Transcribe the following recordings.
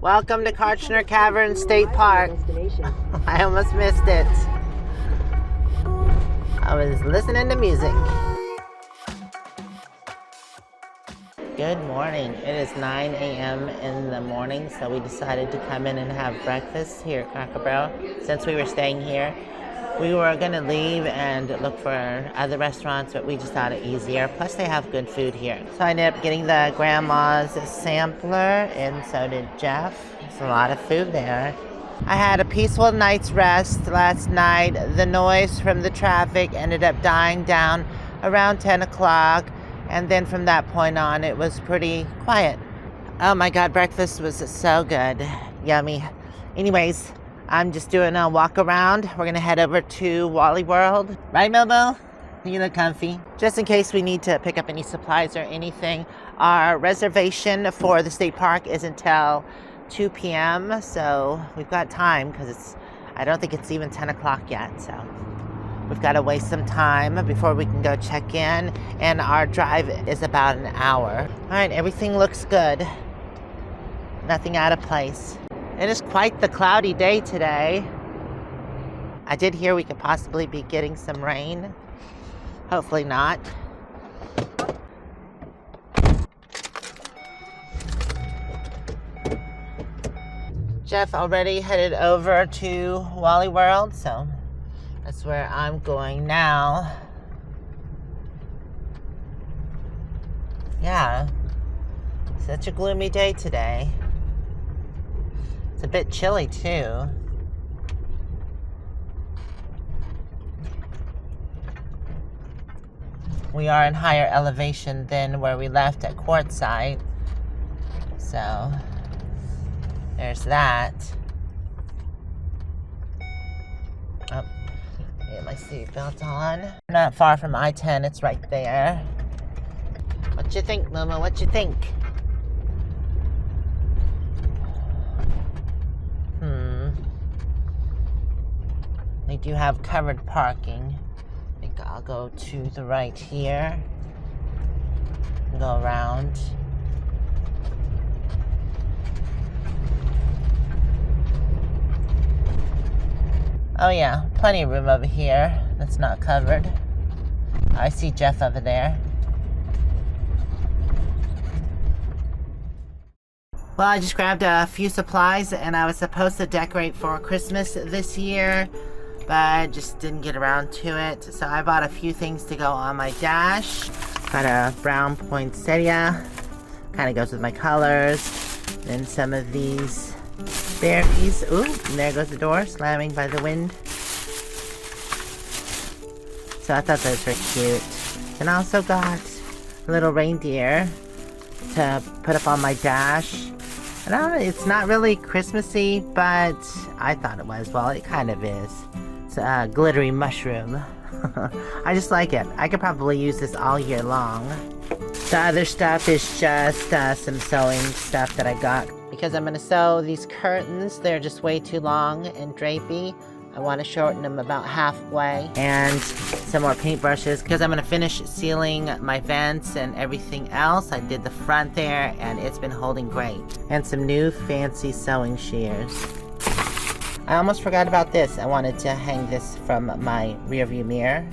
Welcome to Kartchner Caverns State Park. I almost missed it. I was listening to music. Good morning. It is 9 a.m. in the morning, so we decided to come in and have breakfast here at Cracker Barrel. Since we were staying here, we were going to leave and look for other restaurants, but we just thought it easier. Plus, they have good food here. So I ended up getting the grandma's sampler, and so did Jeff. There's a lot of food there. I had a peaceful night's rest last night. The noise from the traffic ended up dying down around 10 o'clock. And then from that point on, it was pretty quiet. Oh my God, breakfast was so good. Yummy. Anyways, I'm just doing a walk around. We're gonna head over to Wally World. Right, Momo? You look comfy. Just in case we need to pick up any supplies or anything, our reservation for the state park is until 2 p.m. So we've got time because I don't think it's even 10 o'clock yet. So we've got to waste some time before we can go check in. And our drive is about an hour. All right, everything looks good. Nothing out of place. It is quite the cloudy day today. I did hear we could possibly be getting some rain. Hopefully not. Jeff already headed over to Wally World, so that's where I'm going now. Yeah, such a gloomy day today. It's a bit chilly too. We are in higher elevation than where we left at Quartzsite. So there's that. Oh, get my seatbelt on. Not far from I-10, it's right there. What you think, Mama? What you think? They do have covered parking. I think I'll go to the right here. Go around. Oh yeah, plenty of room over here that's not covered. I see Jeff over there. Well, I just grabbed a few supplies and I was supposed to decorate for Christmas this year, but just didn't get around to it. So I bought a few things to go on my dash. Got a brown poinsettia, kind of goes with my colors. Then some of these berries. Ooh, and there goes the door, slamming by the wind. So I thought those were cute. And I also got a little reindeer to put up on my dash. And I don't know, it's not really Christmassy, but I thought it was. Well, it kind of is. It's a glittery mushroom. I just like it. I could probably use this all year long. The other stuff is just some sewing stuff that I got. Because I'm going to sew these curtains. They're just way too long and drapey. I want to shorten them about halfway. And some more paintbrushes because I'm going to finish sealing my vents and everything else. I did the front there and it's been holding great. And some new fancy sewing shears. I almost forgot about this. I wanted to hang this from my rear view mirror.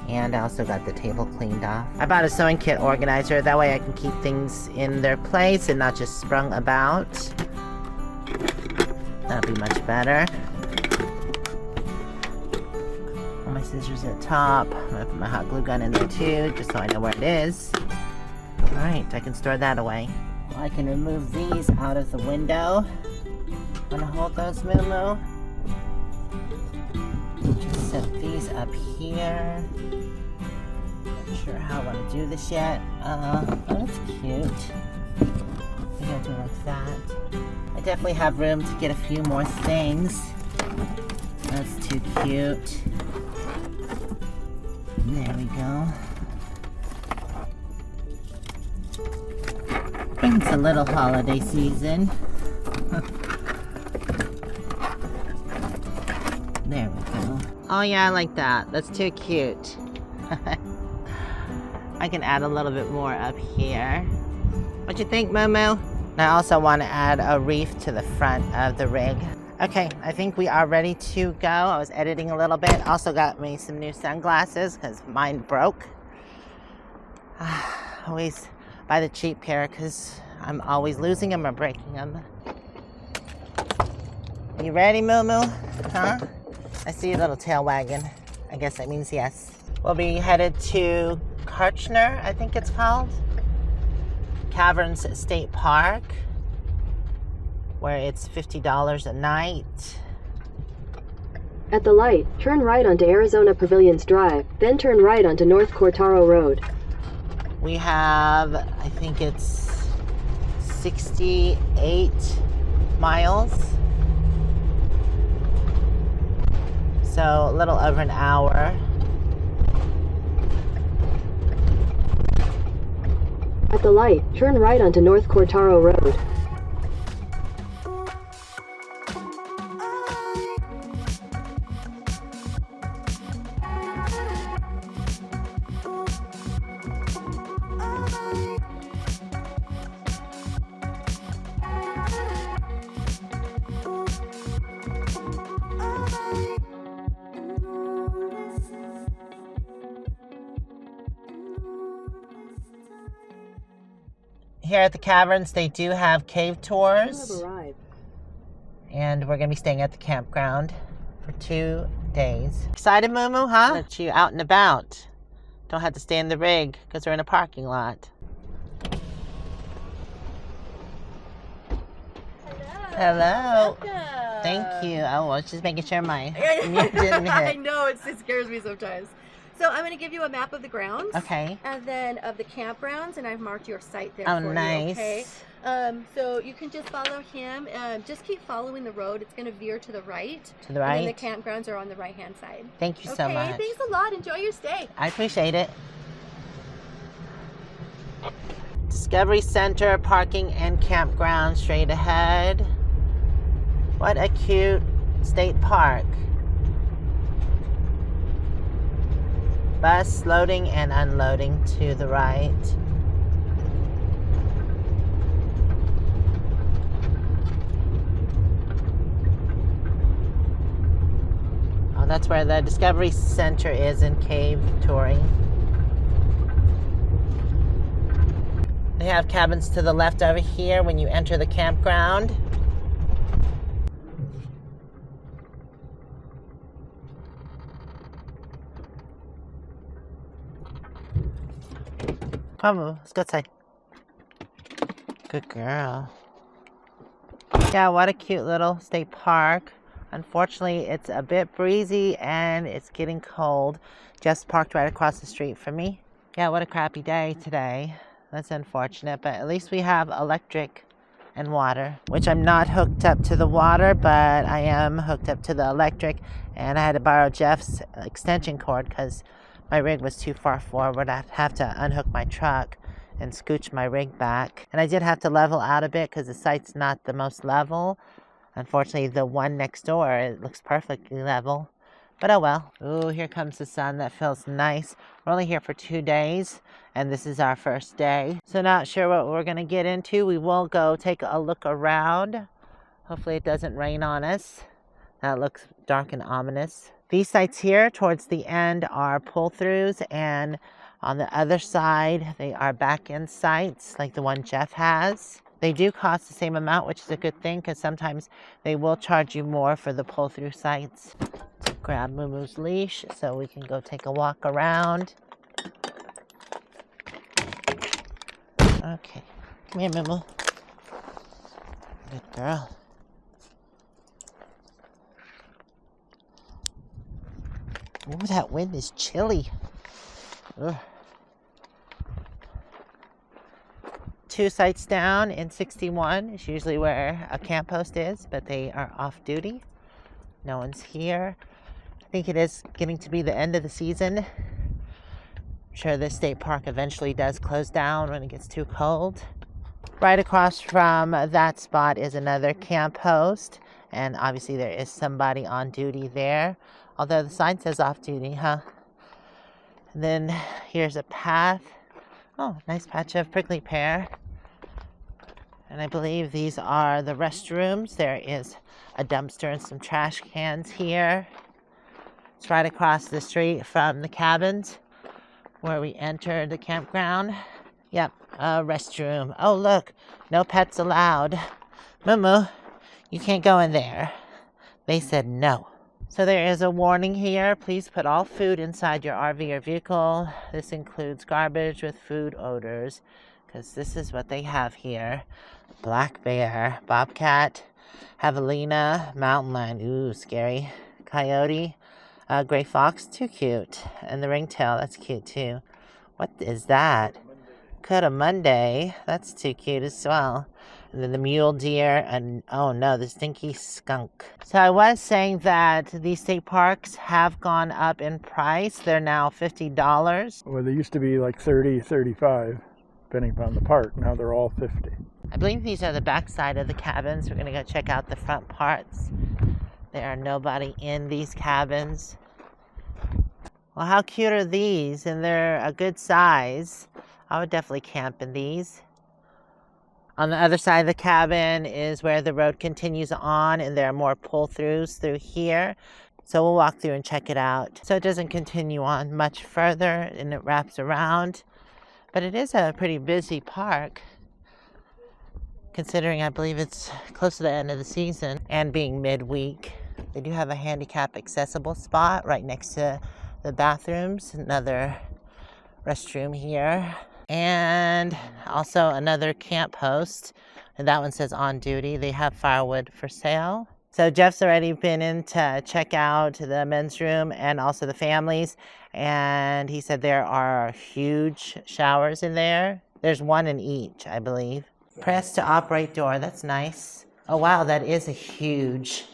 And I also got the table cleaned off. I bought a sewing kit organizer. That way I can keep things in their place and not just sprung about. That'll be much better. All my scissors at the top. I'm gonna put my hot glue gun in there too, just so I know where it is. Alright, I can store that away. I can remove these out of the window. I'm gonna hold those, Moo-moo. Just set these up here. Not sure how I want to do this yet. Oh, that's cute. I'm gonna do it like that. I definitely have room to get a few more things. That's too cute. There we go. It's a little holiday season. There we go. Oh yeah, I like that. That's too cute. I can add a little bit more up here. What you think, Momo? I also want to add a reef to the front of the rig. Okay, I think we are ready to go. I was editing a little bit. Also got me some new sunglasses because mine broke. Always buy the cheap pair because I'm always losing them or breaking them. You ready, moo-moo? Huh? I see a little tail wagging. I guess that means yes. We'll be headed to Kartchner, I think it's called. Caverns State Park, where it's $50 a night. At the light, turn right onto Arizona Pavilions Drive, then turn right onto North Cortaro Road. We have, I think it's 68 miles. So a little over an hour. At the light, turn right onto North Cortaro Road. Here at the caverns, they do have cave tours. You have arrived. And we're going to be staying at the campground for 2 days. Excited, moo-moo, huh? Let you out and about. Don't have to stay in the rig because we're in a parking lot. Hello. Welcome. Thank you. Oh, I was just making sure my mute didn't hit. I know, it scares me sometimes. So I'm going to give you a map of the grounds. Okay. And then of the campgrounds, and I've marked your site there Oh, for nice. you, okay? So you can just follow him. Just keep following the road. It's going to veer to the right. To the right? And then the campgrounds are on the right-hand side. Thank you so much. Okay, thanks a lot. Enjoy your stay. I appreciate it. Discovery Center, parking and campground straight ahead. What a cute state park. Bus loading and unloading to the right. Oh, that's where the Discovery Center is in cave touring. They have cabins to the left over here when you enter the campground. Come on, let's go outside. Good girl. Yeah, what a cute little state park. Unfortunately, it's a bit breezy and it's getting cold. Just parked right across the street from me. Yeah, what a crappy day today. That's unfortunate, but at least we have electric and water, which I'm not hooked up to the water, but I am hooked up to the electric, and I had to borrow Jeff's extension cord because my rig was too far forward. I'd have to unhook my truck and scooch my rig back. And I did have to level out a bit because the site's not the most level. Unfortunately, the one next door, it looks perfectly level. But oh well. Ooh, here comes the sun. That feels nice. We're only here for 2 days, and this is our first day. So not sure what we're going to get into. We will go take a look around. Hopefully it doesn't rain on us. That looks dark and ominous. These sites here towards the end are pull-throughs, and on the other side they are back-end sites like the one Jeff has. They do cost the same amount, which is a good thing because sometimes they will charge you more for the pull-through sites. Grab Moo-moo's leash so we can go take a walk around. Okay, come here, Moo-moo. Good girl. Ooh, that wind is chilly. Ugh. 2 sites down in 61 is usually where a camp post is, but they are off duty. No one's here. I think it is getting to be the end of the season. I'm sure this state park eventually does close down when it gets too cold. Right across from that spot is another camp post, and obviously there is somebody on duty there. Although the sign says off duty, huh? And then here's a path. Oh, nice patch of prickly pear. And I believe these are the restrooms. There is a dumpster and some trash cans here. It's right across the street from the cabins where we entered the campground. Yep, a restroom. Oh, look, no pets allowed. Moo-moo, you can't go in there. They said no. So there is a warning here. Please put all food inside your RV or vehicle. This includes garbage with food odors, because this is what they have here. Black bear, bobcat, javelina, mountain lion, ooh, scary, coyote, gray fox, too cute, and the ringtail, that's cute too. What is that? Monday, that's too cute as well. And then the mule deer, and oh no, the stinky skunk. So I was saying that these state parks have gone up in price. They're now $50. Well, they used to be like 30, 35, depending upon the park. Now they're all 50. I believe these are the backside of the cabins. We're gonna go check out the front parts. There are nobody in these cabins. Well, how cute are these? And they're a good size. I would definitely camp in these. On the other side of the cabin is where the road continues on, and there are more pull-throughs through here. So we'll walk through and check it out. So it doesn't continue on much further, and it wraps around. But it is a pretty busy park, considering I believe it's close to the end of the season and being midweek. They do have a handicap accessible spot right next to the bathrooms. Another restroom here. And also another camp host. And that one says on duty. They have firewood for sale. So Jeff's already been in to check out the men's room and also the families. And he said there are huge showers in there. There's one in each, I believe. Press to operate door. That's nice. Oh, wow. That is a huge.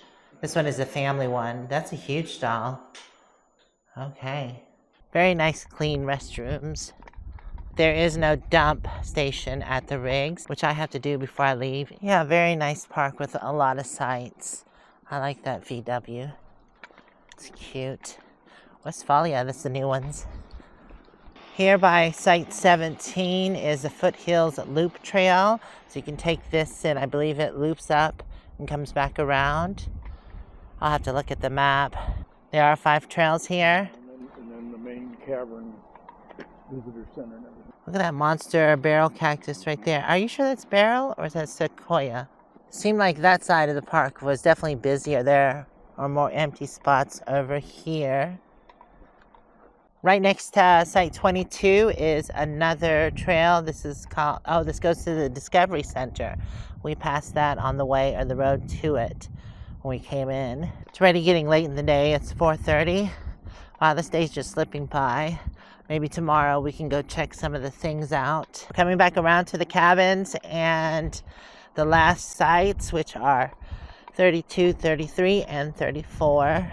This one is a family one. That's a huge stall. Okay. Very nice, clean restrooms. There is no dump station at the rigs, which I have to do before I leave. Yeah, very nice park with a lot of sights. I like that VW. It's cute. Westphalia, that's the new ones. Here by Site 17 is the Foothills Loop Trail. So you can take this and I believe it loops up and comes back around. I'll have to look at the map. There are 5 trails here. And then the main cavern visitor center and everything. Look at that monster barrel cactus right there. Are you sure that's barrel or is that sequoia? Seemed like that side of the park was definitely busier. There are more empty spots over here. Right next to Site 22 is another trail. This is called, oh, this goes to the Discovery Center. We passed that on the way or the road to it when we came in. It's already getting late in the day. It's 4:30. Wow, this day's just slipping by. Maybe tomorrow we can go check some of the things out. We're coming back around to the cabins and the last sites, which are 32, 33, and 34.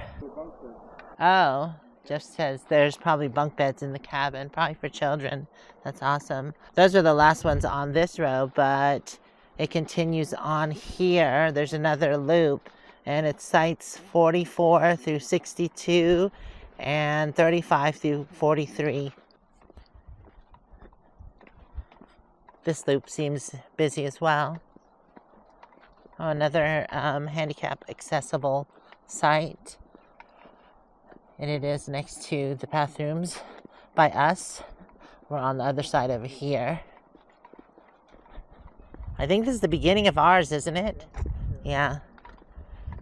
Oh, Jeff says there's probably bunk beds in the cabin, probably for children. That's awesome. Those are the last ones on this row, but it continues on here. There's another loop, and it sites 44 through 62 and 35 through 43. This loop seems busy as well. Oh, another handicap accessible site. And it is next to the bathrooms by us. We're on the other side over here. I think this is the beginning of ours, isn't it? Yeah.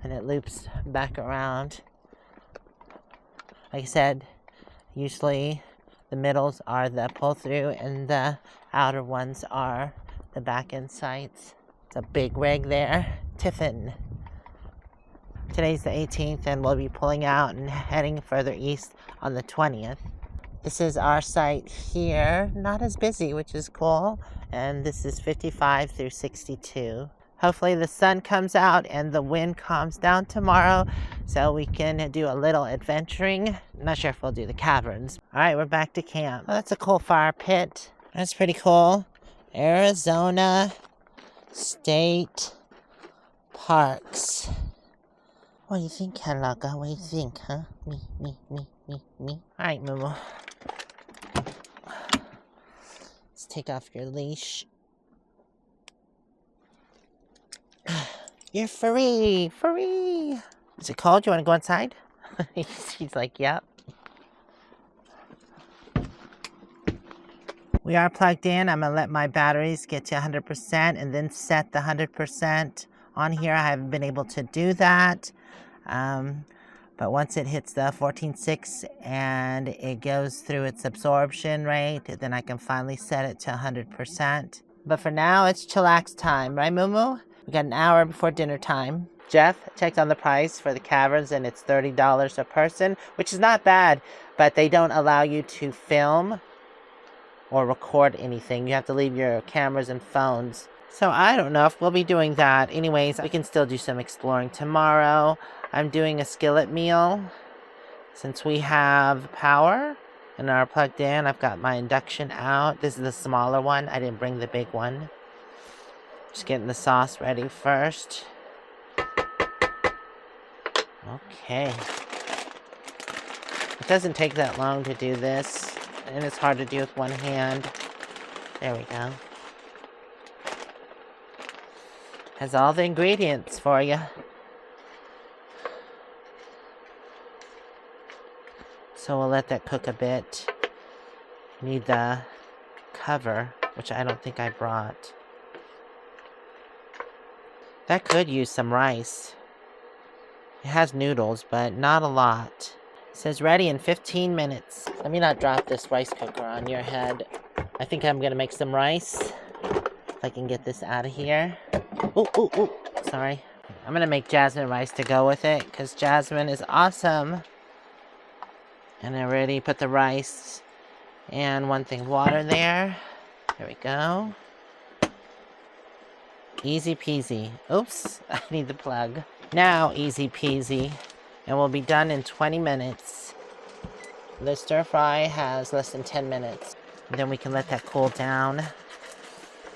And it loops back around. Like I said, usually the middles are the pull-through and the outer ones are the back-end sites. It's a big rig there. Tiffin. Today's the 18th and we'll be pulling out and heading further east on the 20th. This is our site here. Not as busy, which is cool. And this is 55 through 62. Hopefully the sun comes out and the wind calms down tomorrow so we can do a little adventuring. I'm not sure if we'll do the caverns. All right, we're back to camp. Oh, that's a cool fire pit. That's pretty cool. Arizona State Parks. What do you think, Halaga? What do you think, huh? Me. All right, Moo-moo. Let's take off your leash. You're free, free. Is it cold? You want to go inside? He's like, yep. We are plugged in. I'm going to let my batteries get to 100% and then set the 100% on here. I haven't been able to do that. But once it hits the 14.6 and it goes through its absorption rate, then I can finally set it to 100%. But for now, it's chillax time, right, Moo-moo? We got an hour before dinner time. Jeff checked on the price for the caverns, and it's $30 a person, which is not bad, but they don't allow you to film or record anything. You have to leave your cameras and phones. So I don't know if we'll be doing that. Anyways, we can still do some exploring tomorrow. I'm doing a skillet meal since we have power and are plugged in. I've got my induction out. This is the smaller one. I didn't bring the big one. Just getting the sauce ready first. Okay. It doesn't take that long to do this, and it's hard to do with one hand. There we go. Has all the ingredients for you. So we'll let that cook a bit. Need the cover, which I don't think I brought. That could use some rice. It has noodles, but not a lot. It says ready in 15 minutes. Let me not drop this rice cooker on your head. I think I'm gonna make some rice. If I can get this out of here. Ooh, ooh, ooh. Sorry. I'm gonna make jasmine rice to go with it, because jasmine is awesome. And I already put the rice and one thing of water there. There we go. Easy peasy. Oops, I need the plug. Now easy peasy. And we'll be done in 20 minutes. The stir fry has less than 10 minutes. And then we can let that cool down.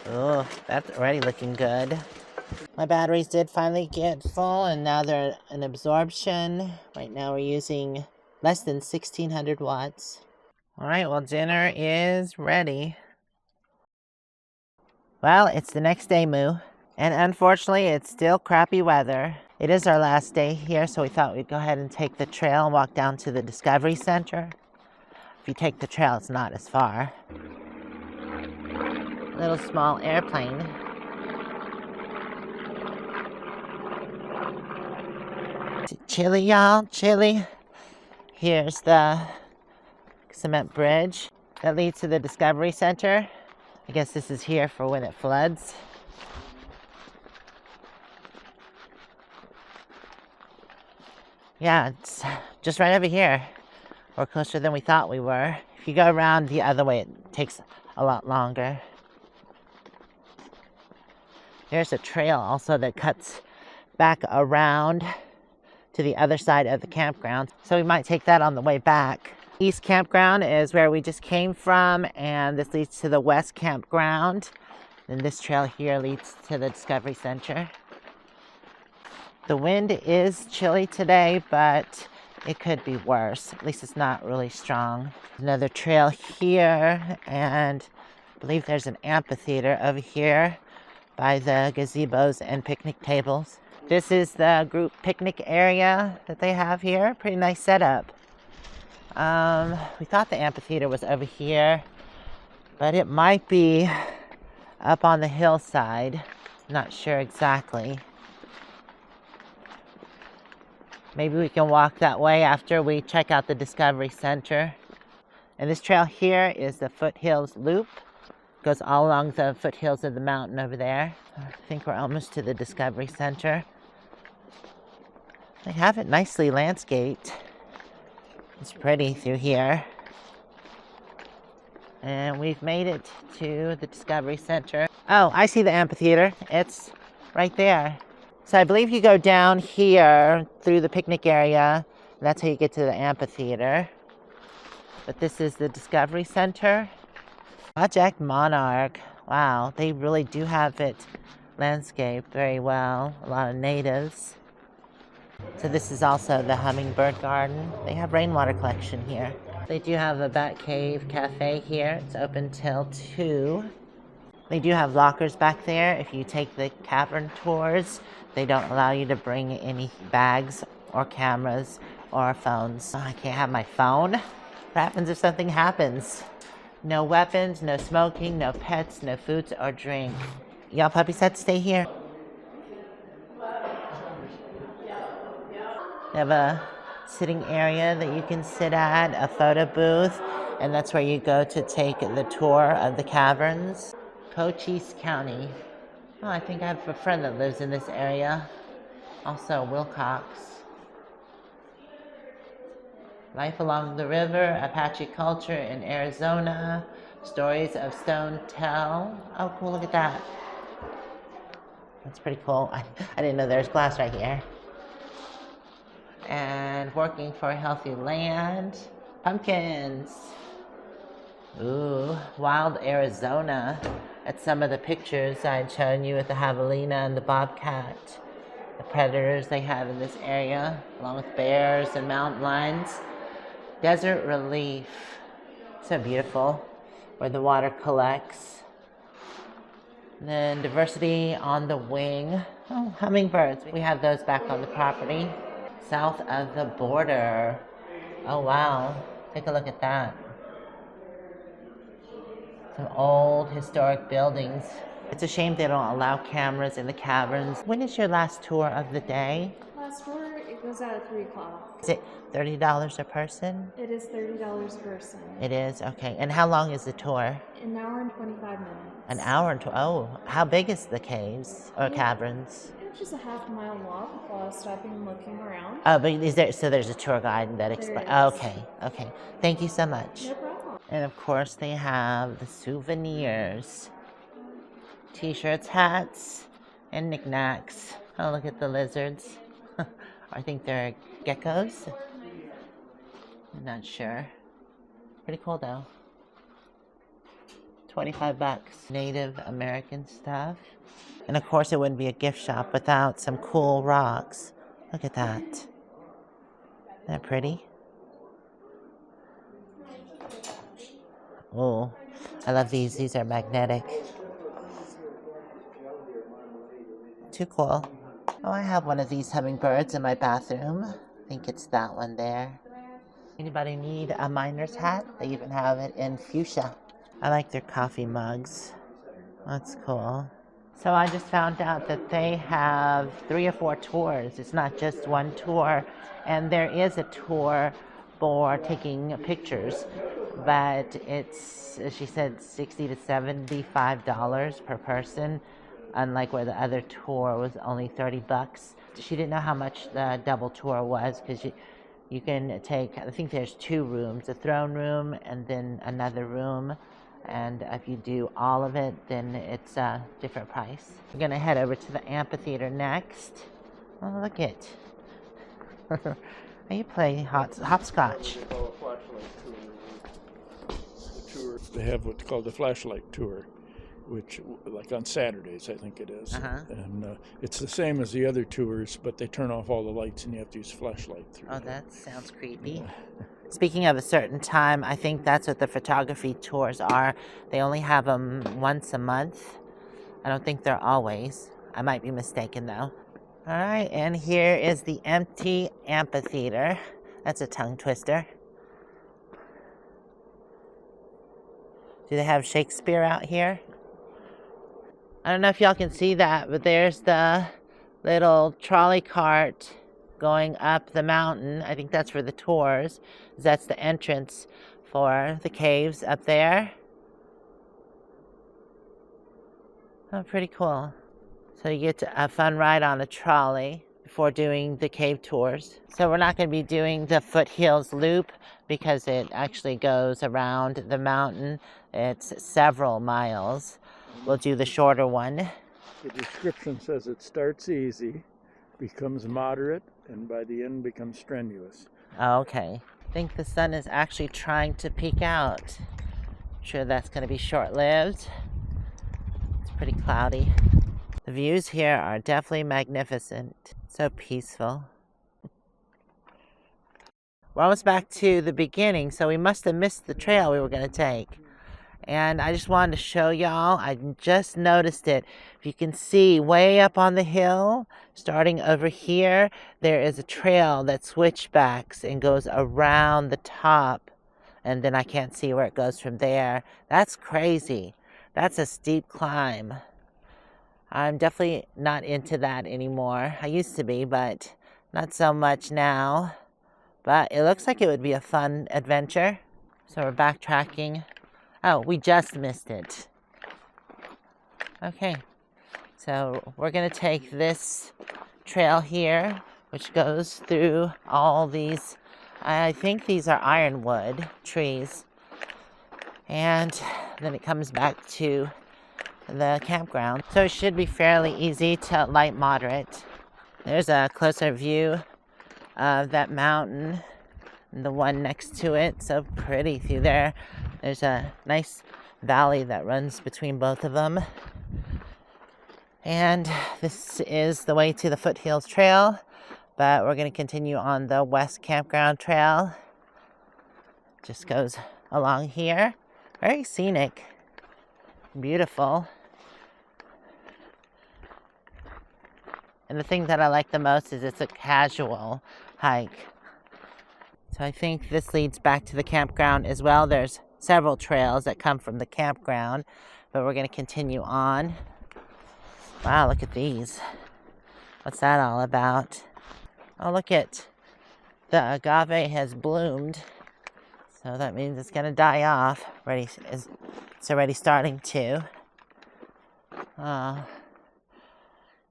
Oh, that's already looking good. My batteries did finally get full, and now they're in absorption. Right now we're using less than 1600 watts. Alright, well, dinner is ready. Well, it's the next day, Moo. And unfortunately, it's still crappy weather. It is our last day here, so we thought we'd go ahead and take the trail and walk down to the Discovery Center. If you take the trail, it's not as far. Little small airplane. Chilly, y'all, chilly. Here's the cement bridge that leads to the Discovery Center. I guess this is here for when it floods. Yeah, it's just right over here. We're closer than we thought we were. If you go around the other way, it takes a lot longer. There's a trail also that cuts back around to the other side of the campground. So we might take that on the way back. East Campground is where we just came from, and this leads to the West Campground. And this trail here leads to the Discovery Center. The wind is chilly today, but it could be worse. At least it's not really strong. Another trail here, and I believe there's an amphitheater over here by the gazebos and picnic tables. This is the group picnic area that they have here. Pretty nice setup. We thought the amphitheater was over here, but it might be up on the hillside. Not sure exactly. Maybe we can walk that way after we check out the Discovery Center. And this trail here is the Foothills Loop. Goes all along the foothills of the mountain over there. I think we're almost to the Discovery Center. They have it nicely landscaped. It's pretty through here. And we've made it to the Discovery Center. Oh, I see the amphitheater. It's right there. So I believe you go down here through the picnic area. And that's how you get to the amphitheater. But this is the Discovery Center. Project Monarch. Wow, they really do have it landscaped very well. A lot of natives. So this is also the Hummingbird Garden. They have rainwater collection here. They do have a Bat Cave Cafe here. It's open till 2. They do have lockers back there. If you take the cavern tours, they don't allow you to bring any bags or cameras or phones. I can't have my phone. What happens if something happens? No weapons, no smoking, no pets, no foods or drink. Y'all puppies had to stay here. They have a sitting area that you can sit at, a photo booth, and that's where you go to take the tour of the caverns. Cochise County. Oh, I think I have a friend that lives in this area. Also, Wilcox. Life along the river, Apache culture in Arizona. Stories of stone tell. Oh, cool, look at that. That's pretty cool. I didn't know there's glass right here. And working for a healthy land. Pumpkins. Ooh, wild Arizona. That's some of the pictures I had shown you with the javelina and the bobcat. The predators they have in this area, along with bears and mountain lions. Desert relief. So beautiful, where the water collects. And then diversity on the wing. Oh, hummingbirds. We have those back on the property. South of the border. Oh, wow. Take a look at that. Some old historic buildings. It's a shame they don't allow cameras in the caverns. When is your last tour of the day? Last tour, it goes out at 3 o'clock. Is it $30 a person? It is $30 a person. It is? Okay. And how long is the tour? An hour and 25 minutes. An hour and oh, how big is the caves or caverns? It's just a half-mile walk while stopping and looking around. Oh, but is there, so there's a tour guide that explains. There is. Okay. Thank you so much. No problem. And of course they have the souvenirs. T-shirts, hats, and knickknacks. Oh, look at the lizards. I think they're geckos. I'm not sure. Pretty cool though. $25. Native American stuff. And of course it wouldn't be a gift shop without some cool rocks. Look at that. Isn't that pretty? Oh, I love these. These are magnetic. Too cool. Oh, I have one of these hummingbirds in my bathroom. I think it's that one there. Anybody need a miner's hat? They even have it in fuchsia. I like their coffee mugs. That's cool. So I just found out that they have 3 or 4 tours. It's not just one tour. And there is a tour for taking pictures. But it's, she said, $60 to $75 per person. Unlike where the other tour was only $30. She didn't know how much the double tour was because you can take, I think there's 2 rooms, a throne room and then another room. And if you do all of it, then it's a different price. We're gonna head over to the amphitheater next. Oh, look it. You play hopscotch. They have what's called the flashlight tour, which, like on Saturdays, I think it is. And it's the same as the other tours, but they turn off all the lights and you have to use a flashlight through. Oh, that sounds creepy. Speaking of a certain time, I think that's what the photography tours are. They only have them once a month. I don't think they're always. I might be mistaken, though. All right, and here is the empty amphitheater. That's a tongue twister. Do they have Shakespeare out here? I don't know if y'all can see that, but there's the little trolley cart going up the mountain. I think that's for the tours. That's the entrance for the caves up there. Oh, pretty cool. So you get a fun ride on a trolley before doing the cave tours. So we're not going to be doing the foothills loop because it actually goes around the mountain. It's several miles. We'll do the shorter one. The description says it starts easy, becomes moderate, and by the end becomes strenuous. Okay. I think the sun is actually trying to peek out. I'm sure that's going to be short-lived. It's pretty cloudy. The views here are definitely magnificent. So peaceful. We're almost back to the beginning, so we must have missed the trail we were going to take. And I just wanted to show y'all, I just noticed it. If you can see way up on the hill, starting over here, there is a trail that switchbacks and goes around the top. And then I can't see where it goes from there. That's crazy. That's a steep climb. I'm definitely not into that anymore. I used to be, but not so much now. But it looks like it would be a fun adventure. So we're backtracking. Oh, we just missed it. Okay, so we're gonna take this trail here, which goes through all these, I think these are ironwood trees. And then it comes back to the campground. So it should be fairly easy to light moderate. There's a closer view of that mountain and the one next to it. So pretty through there. There's a nice valley that runs between both of them. And this is the way to the Foothills Trail, but we're going to continue on the West Campground Trail. Just goes along here. Very scenic. Beautiful. And the thing that I like the most is it's a casual hike. So I think this leads back to the campground as well. There's several trails that come from the campground, but we're going to continue on. Wow, look at these. What's that all about? Oh, look at the agave has bloomed. So that means it's going to die off. It's already starting to.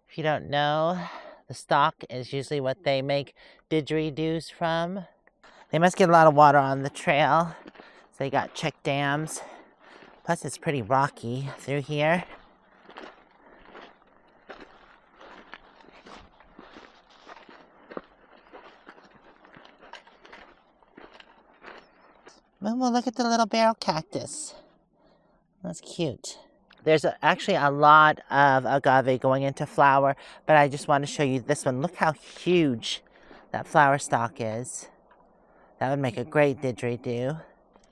If you don't know, the stalk is usually what they make didgeridoos from. They must get a lot of water on the trail. So they got check dams. Plus it's pretty rocky through here. Moo-moo, look at the little barrel cactus. That's cute. There's actually a lot of agave going into flower, but I just want to show you this one. Look how huge that flower stalk is. That would make a great didgeridoo.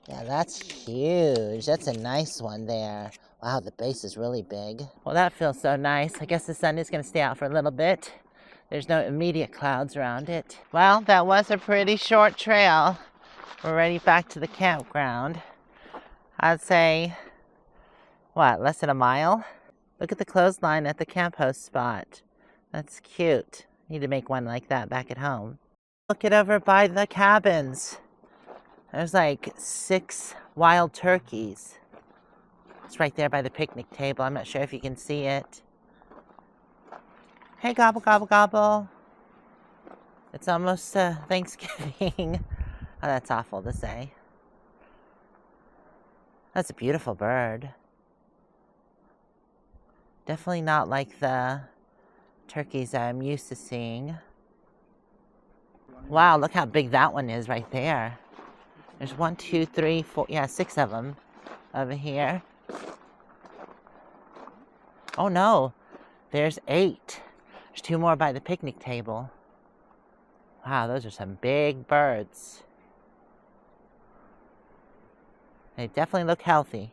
Yeah, that's huge. That's a nice one there. Wow, the base is really big. Well, that feels so nice. I guess the sun is going to stay out for a little bit. There's no immediate clouds around it. Well, that was a pretty short trail. We're ready back to the campground. I'd say, what, less than a mile? Look at the clothesline at the camp host spot. That's cute. Need to make one like that back at home. Look it over by the cabins. There's like 6 wild turkeys. It's right there by the picnic table. I'm not sure if you can see it. Hey, gobble, gobble, gobble. It's almost Thanksgiving. Oh, that's awful to say. That's a beautiful bird. Definitely not like the turkeys I'm used to seeing. Wow, look how big that one is right there. There's 1, 2, 3, 4, yeah, 6 of them over here. Oh no, there's 8. There's 2 more by the picnic table. Wow, those are some big birds. They definitely look healthy.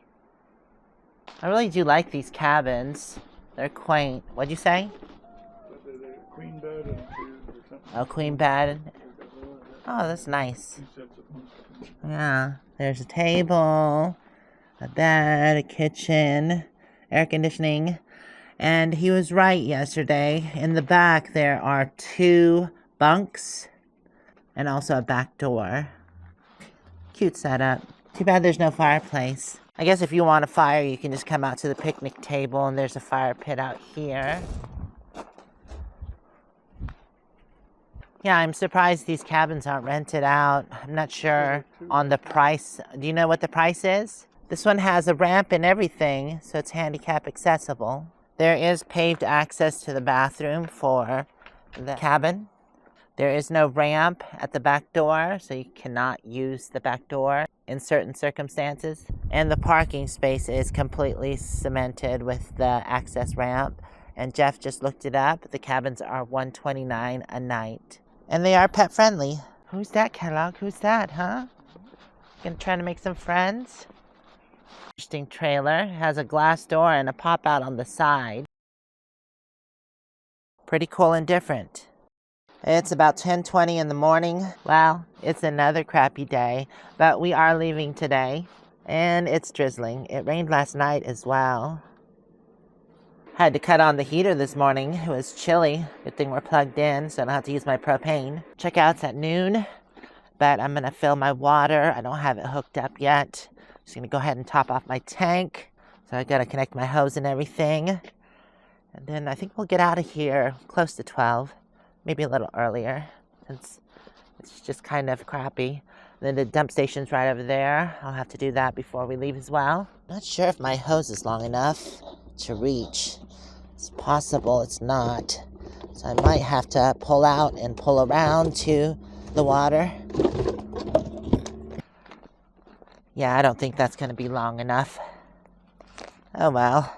I really do like these cabins. They're quaint. What'd you say? Queen bed and 2 or something. Oh, queen bed. Oh, that's nice. Yeah, there's a table, a bed, a kitchen, air conditioning. And he was right yesterday. In the back, there are 2 bunks and also a back door. Cute setup. Too bad there's no fireplace. I guess if you want a fire, you can just come out to the picnic table and there's a fire pit out here. Yeah, I'm surprised these cabins aren't rented out. I'm not sure on the price. Do you know what the price is? This one has a ramp and everything, so it's handicap accessible. There is paved access to the bathroom for the cabin. There is no ramp at the back door, so you cannot use the back door in certain circumstances. And the parking space is completely cemented with the access ramp. And Jeff just looked it up. The cabins are $129 a night. And they are pet friendly. Who's that, Kellogg? Who's that, huh? Gonna try to make some friends? Interesting trailer. Has a glass door and a pop out on the side. Pretty cool and different. It's about 10:20 in the morning. Well, it's another crappy day, but we are leaving today, and it's drizzling. It rained last night as well. Had to cut on the heater this morning. It was chilly. Good thing we're plugged in, so I don't have to use my propane. Checkout's at noon, but I'm gonna fill my water. I don't have it hooked up yet. Just gonna go ahead and top off my tank. So I gotta connect my hose and everything. And then I think we'll get out of here close to 12. Maybe a little earlier, since it's just kind of crappy. Then the dump station's right over there. I'll have to do that before we leave as well. Not sure if my hose is long enough to reach. It's possible it's not. So I might have to pull out and pull around to the water. Yeah, I don't think that's going to be long enough. Oh well.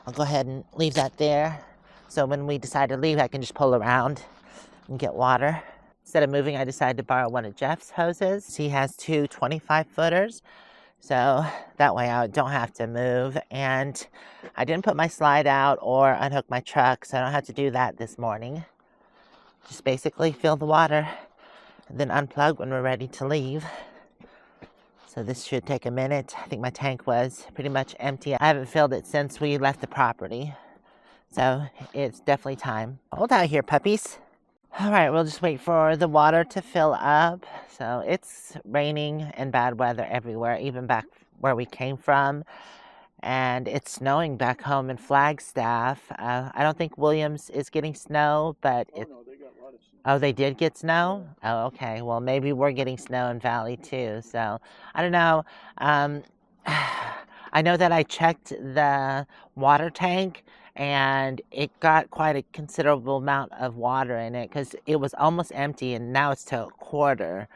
I'll go ahead and leave that there. So when we decide to leave, I can just pull around and get water. Instead of moving, I decided to borrow one of Jeff's hoses. He has two 25-footers, so that way I don't have to move. And I didn't put my slide out or unhook my truck, so I don't have to do that this morning. Just basically fill the water and then unplug when we're ready to leave. So this should take a minute. I think my tank was pretty much empty. I haven't filled it since we left the property. So it's definitely time. Hold out here, puppies. All right, we'll just wait for the water to fill up. So it's raining and bad weather everywhere, even back where we came from. And it's snowing back home in Flagstaff. I don't think Williams is getting snow, but Oh, no, they got a lot of snow. Oh, they did get snow? Oh, okay. Well, maybe we're getting snow in Valley too. So I don't know. I know that I checked the water tank, and it got quite a considerable amount of water in it because it was almost empty, and now it's to a quarter.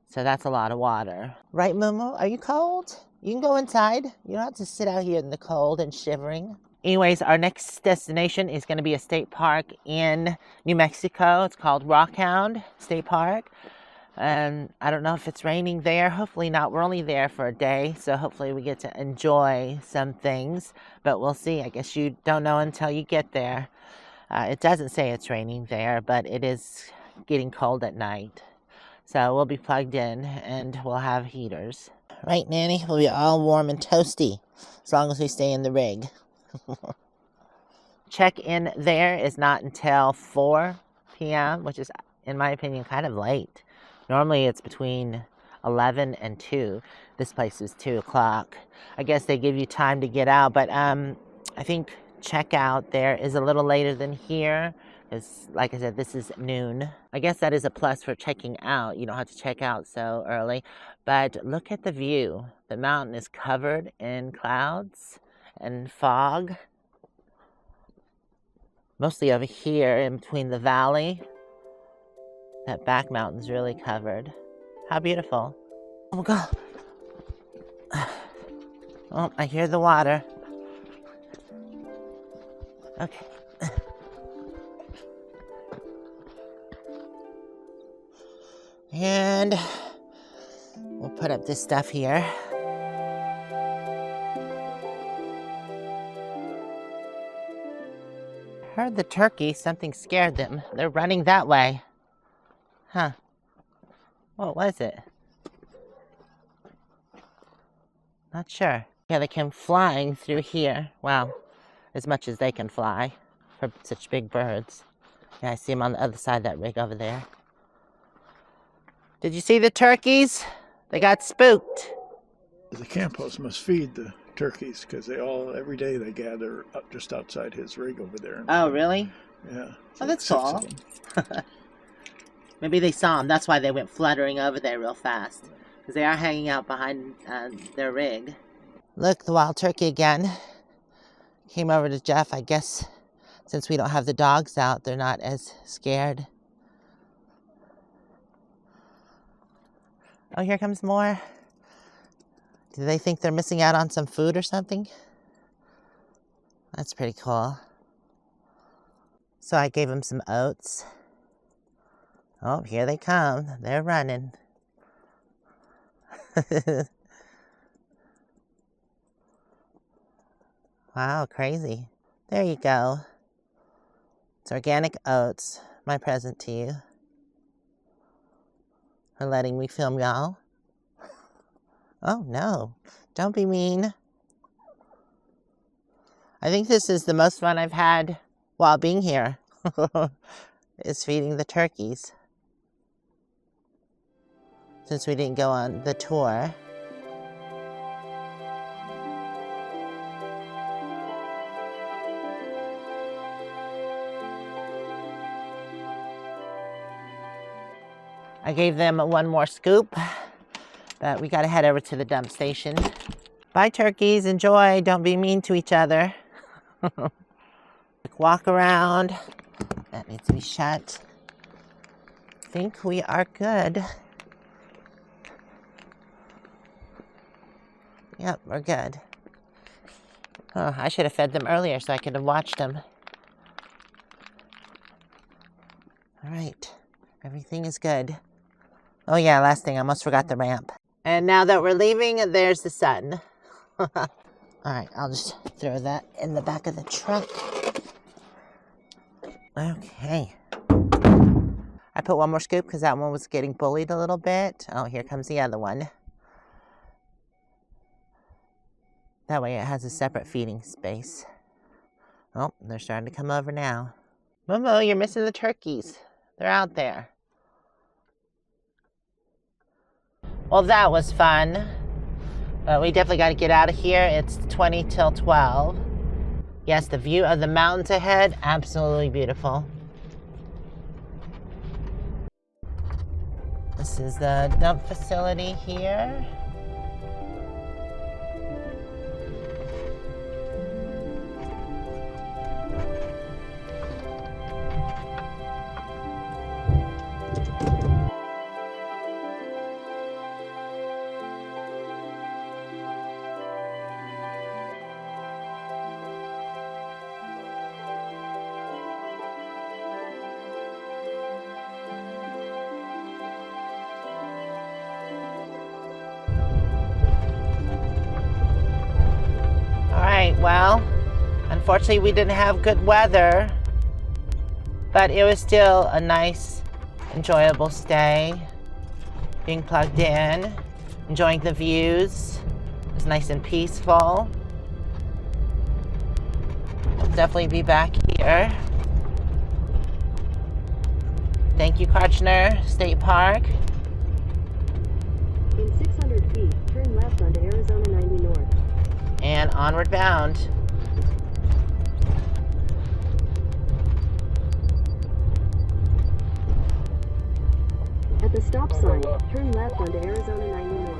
So that's a lot of water. Right, Moo-moo? Are you cold? You can go inside. You don't have to sit out here in the cold and shivering. Anyways, our next destination is going to be a state park in New Mexico. It's called Haugen State Park. And I don't know if it's raining there. Hopefully not. We're only there for a day, so hopefully we get to enjoy some things. But we'll see. I guess you don't know until you get there. It doesn't say it's raining there, but it is getting cold at night. So we'll be plugged in, and we'll have heaters. Right, Nanny? We'll be all warm and toasty, as long as we stay in the rig. Check-in there is not until 4 p.m., which is, in my opinion, kind of late. Normally it's between 11 and 2. This place is 2 o'clock. I guess they give you time to get out, but I think checkout there is a little later than here. Because, like I said, this is noon. I guess that is a plus for checking out. You don't have to check out so early. But look at the view. The mountain is covered in clouds and fog. Mostly over here in between the valley. That back mountain's really covered. How beautiful. Oh my God. Oh, I hear the water. Okay. And we'll put up this stuff here. Heard the turkey, something scared them. They're running that way. Huh. What was it? Not sure. Yeah, they came flying through here. Well, as much as they can fly for such big birds. Yeah, I see them on the other side of that rig over there. Did you see the turkeys? They got spooked. The camp host must feed the turkeys because every day they gather up just outside his rig over there. Oh, really? Yeah. Oh, that's cool. Maybe they saw them. That's why they went fluttering over there real fast. Because they are hanging out behind their rig. Look, the wild turkey again. Came over to Jeff. I guess since we don't have the dogs out, they're not as scared. Oh, here comes more. Do they think they're missing out on some food or something? That's pretty cool. So I gave them some oats. Oh, here they come. They're running. Wow, crazy. There you go. It's organic oats. My present to you. For letting me film y'all. Oh no, don't be mean. I think this is the most fun I've had while being here. Is feeding the turkeys. Since we didn't go on the tour. I gave them one more scoop, but we gotta head over to the dump station. Bye turkeys, enjoy, don't be mean to each other. Walk around, that needs to be shut. I think we are good. Yep, we're good. Oh, I should have fed them earlier so I could have watched them. All right, everything is good. Oh yeah, last thing, I almost forgot the ramp. And now that we're leaving, there's the sun. All right, I'll just throw that in the back of the truck. Okay. I put one more scoop because that one was getting bullied a little bit. Oh, here comes the other one. That way it has a separate feeding space. Oh, they're starting to come over now. Moo-moo, you're missing the turkeys. They're out there. Well, that was fun. But we definitely got to get out of here. It's 20 till 12. Yes, the view of the mountains ahead, absolutely beautiful. This is the dump facility here. Well, unfortunately we didn't have good weather, but it was still a nice, enjoyable stay. Being plugged in, enjoying the views. It was nice and peaceful. I'll definitely be back here. Thank you, Kartchner State Park. In 600 feet, turn left onto Arizona 90 North. And Onward Bound. At the stop sign, turn left onto Arizona 90 North.